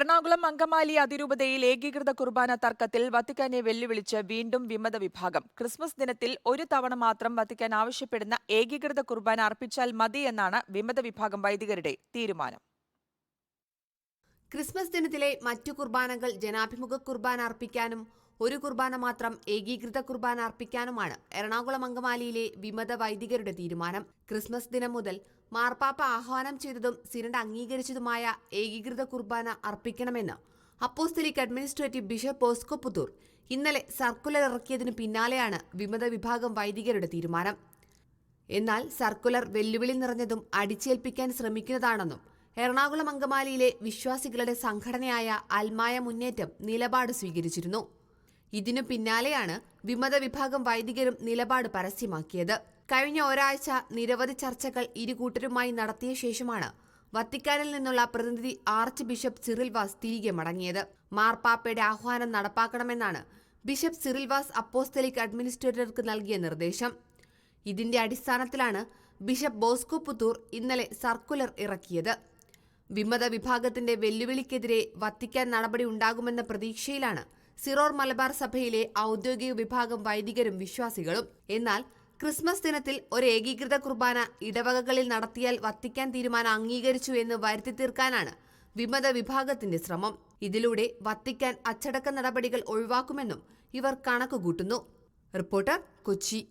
എറണാകുളം അങ്കമാലി അതിരൂപതയിൽ ഏകീകൃത കുർബാന തർക്കത്തിൽ വത്തിക്കാനെ വെല്ലുവിളിച്ച് വീണ്ടും വിമത വിഭാഗം. ക്രിസ്മസ് ദിനത്തിൽ ഒരു തവണ മാത്രം വത്തിക്കാൻ ആവശ്യപ്പെടുന്ന ഏകീകൃത കുർബാന അർപ്പിച്ചാൽ മതിയെന്നാണ് വിമത വിഭാഗം വൈദികരുടെ തീരുമാനം. ക്രിസ്മസ് ദിനത്തിലെ മറ്റു കുർബാനകൾ ജനാഭിമുഖ കുർബാന അർപ്പിക്കാനും ഒരു കുർബാന മാത്രം ഏകീകൃത കുർബാന അർപ്പിക്കാനുമാണ് എറണാകുളം അങ്കമാലിയിലെ വിമത വൈദികരുടെ തീരുമാനം. ക്രിസ്മസ് ദിനം മുതൽ മാർപ്പാപ്പ ആഹ്വാനം ചെയ്തതും സിനഡ് അംഗീകരിച്ചതുമായ ഏകീകൃത കുർബാന അർപ്പിക്കണമെന്ന് apostolic administrative bishop Bosco Puthur ഇന്നലെ സർക്കുലർ ഇറക്കിയതിനു പിന്നാലെയാണ് വിമത വിഭാഗം വൈദികരുടെ തീരുമാനം. എന്നാൽ സർക്കുലർ വെല്ലുവിളി നിറഞ്ഞതും അടിച്ചേൽപ്പിക്കാൻ ശ്രമിക്കുന്നതാണെന്നും എറണാകുളം അങ്കമാലിയിലെ വിശ്വാസികളുടെ സംഘടനയായ അൽമായ മുന്നേറ്റം നിലപാട് സ്വീകരിച്ചിരുന്നു. ഇതിനു പിന്നാലെയാണ് വിമത വിഭാഗം വൈദികരും നിലപാട് പരസ്യമാക്കിയത്. കഴിഞ്ഞ ഒരാഴ്ച നിരവധി ചർച്ചകൾ ഇരുകൂട്ടരുമായി നടത്തിയ ശേഷമാണ് വത്തിക്കാനിൽ നിന്നുള്ള പ്രതിനിധി ആർച്ച് ബിഷപ്പ് സിറിൽ വാസ് തിരികെ മടങ്ങിയത്. മാർപ്പാപ്പയുടെ ആഹ്വാനം നടപ്പാക്കണമെന്നാണ് ബിഷപ്പ് സിറിൽ വാസ് അപ്പോസ്തലിക് അഡ്മിനിസ്ട്രേറ്റർക്ക് നൽകിയ നിർദ്ദേശം. ഇതിന്റെ അടിസ്ഥാനത്തിലാണ് ബിഷപ്പ് ബോസ്കോ പുത്തൂർ ഇന്നലെ സർക്കുലർ ഇറക്കിയത്. വിമത വിഭാഗത്തിന്റെ വെല്ലുവിളിക്കെതിരെ വത്തിക്കാൻ നടപടി ഉണ്ടാകുമെന്ന പ്രതീക്ഷയിലാണ് സിറോർ മലബാർ സഭയിലെ ഔദ്യോഗിക വിഭാഗം വൈദികരും വിശ്വാസികളും. എന്നാൽ ക്രിസ്മസ് ദിനത്തിൽ ഒരു ഏകീകൃത കുർബാന ഇടവകകളിൽ നടത്തിയാൽ വത്തിക്കാൻ തീരുമാനം അംഗീകരിച്ചു എന്ന് വരുത്തി തീർക്കാനാണ് വിമത വിഭാഗത്തിന്റെ ശ്രമം. ഇതിലൂടെ വത്തിക്കാൻ അച്ചടക്ക നടപടികൾ ഒഴിവാക്കുമെന്നും ഇവർ കണക്കുകൂട്ടുന്നു. റിപ്പോർട്ടർ, കൊച്ചി.